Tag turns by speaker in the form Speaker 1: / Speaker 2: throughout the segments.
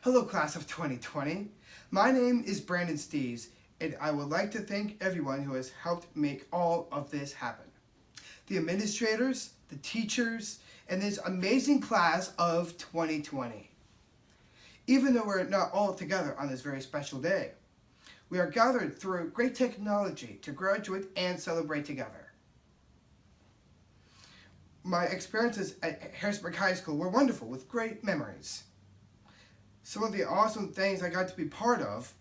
Speaker 1: Hello, class of 2020. My name is Brandon Stees, and I would like to thank everyone who has helped make all of this happen. The administrators, the teachers, and this amazing class of 2020. Even though we're not all together on this very special day, we are gathered through great technology to graduate and celebrate together. My experiences at Harrisburg High School were wonderful with great memories. Some of the awesome things I got to be part of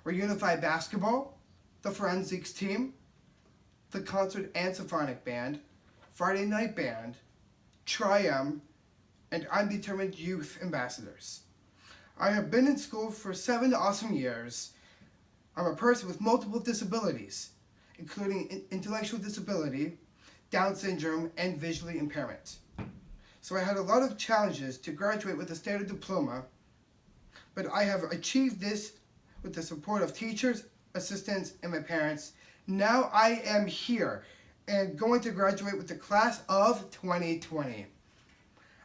Speaker 1: were unified basketball, the forensics team, the concert and symphonic band, Friday night band, Tri-M, and Undetermined Youth Ambassadors. I have been in school for 7 awesome years. I'm a person with multiple disabilities, including intellectual disability, Down syndrome, and visually impairment. So I had a lot of challenges to graduate with a standard diploma, but I have achieved this with the support of teachers, assistants, and my parents. Now I am here and going to graduate with the class of 2020.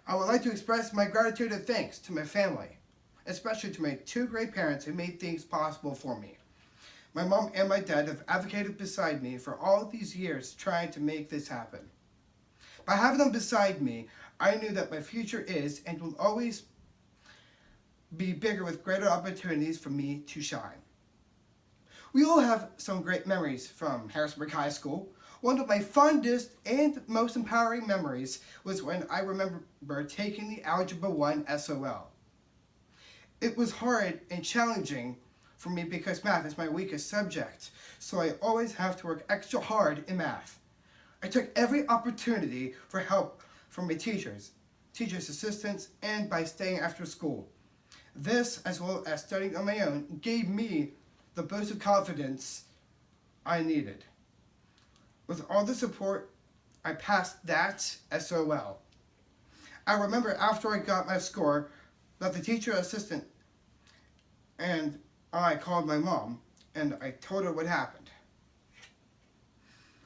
Speaker 1: I would like to express my gratitude and thanks to my family, especially to my 2 great parents who made things possible for me. My mom and my dad have advocated beside me for all these years trying to make this happen. By having them beside me, I knew that my future is and will always be bigger with greater opportunities for me to shine. We all have some great memories from Harrisburg High School. One of my fondest and most empowering memories was when I remember taking the Algebra 1 SOL. It was hard and challenging for me because math is my weakest subject, so I always have to work extra hard in math. I took every opportunity for help from my teachers, assistants, and by staying after school. This, as well as studying on my own, gave me the boost of confidence I needed. With all the support, I passed that SOL. I remember after I got my score that the teacher assistant and I called my mom and I told her what happened.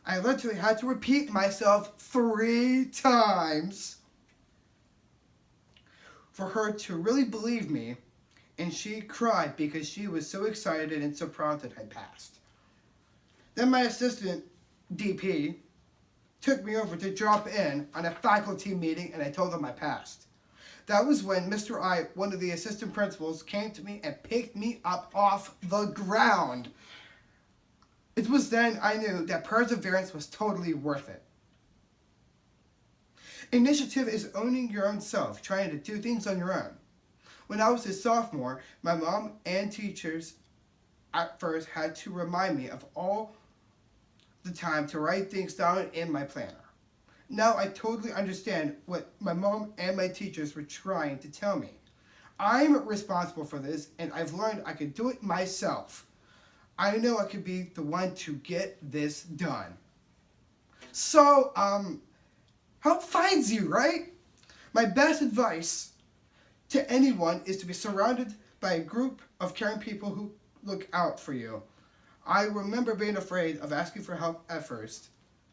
Speaker 1: I literally had to repeat myself 3 times for her to really believe me, and she cried because she was so excited and so proud that I passed. Then my assistant, DP, took me over to drop in on a faculty meeting and I told them I passed. That was when Mr. I, one of the assistant principals, came to me and picked me up off the ground. It was then I knew that perseverance was totally worth it. Initiative is owning your own self, trying to do things on your own. When I was a sophomore, my mom and teachers at first had to remind me of all the time to write things down in my planner. Now I totally understand what my mom and my teachers were trying to tell me. I'm responsible for this, and I've learned I could do it myself. I know I could be the one to get this done. So, help finds you, right? My best advice to anyone is to be surrounded by a group of caring people who look out for you. I remember being afraid of asking for help at first.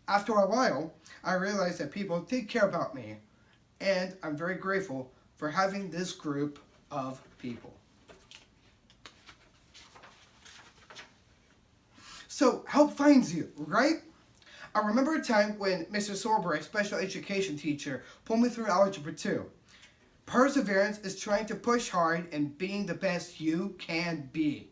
Speaker 1: After a while, I realized that people did care about me, and I'm very grateful for having this group of people. So, help finds you, right? I remember a time when Mr. Sorber, a special education teacher, pulled me through Algebra 2. Perseverance is trying to push hard and being the best you can be.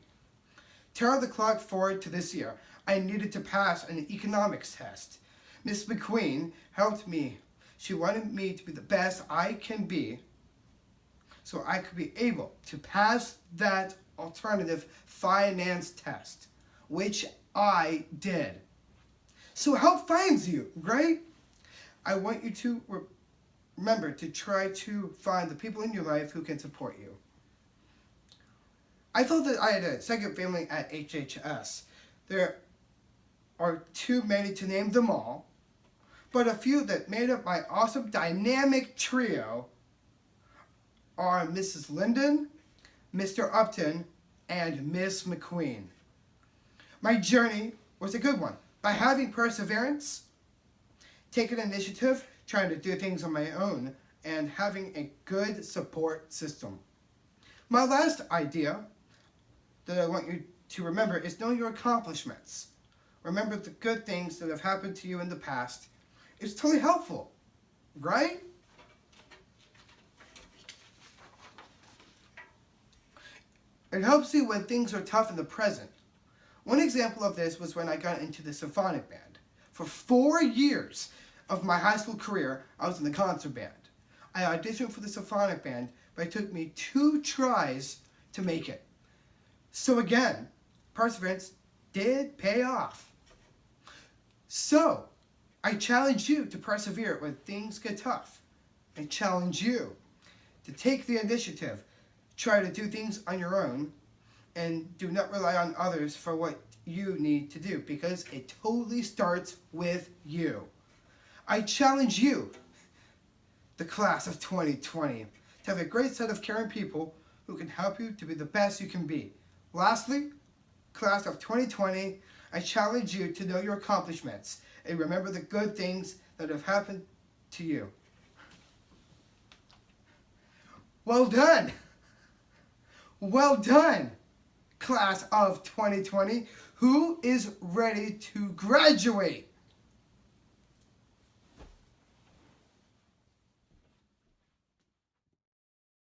Speaker 1: Turn the clock forward to this year. I needed to pass an economics test. Miss McQueen helped me. She wanted me to be the best I can be so I could be able to pass that alternative finance test, which I did. So help finds you, right? I want you to remember to try to find the people in your life who can support you. I felt that I had a second family at HHS. There are too many to name them all, but a few that made up my awesome dynamic trio are Mrs. Linden, Mr. Upton, and Miss McQueen. My journey was a good one. By having perseverance, taking initiative, trying to do things on my own, and having a good support system. My last idea that I want you to remember is know your accomplishments. Remember the good things that have happened to you in the past. It's totally helpful, right? It helps you when things are tough in the present. One example of this was when I got into the symphonic band. For 4 years of my high school career, I was in the concert band. I auditioned for the symphonic band, but it took me 2 tries to make it. So again, perseverance did pay off. So, I challenge you to persevere when things get tough. I challenge you to take the initiative, try to do things on your own, and do not rely on others for what you need to do, because it totally starts with you. I challenge you, the class of 2020, to have a great set of caring people who can help you to be the best you can be. Lastly, class of 2020, I challenge you to know your accomplishments and remember the good things that have happened to you. Well done! Well done, class of 2020. Who is ready to graduate?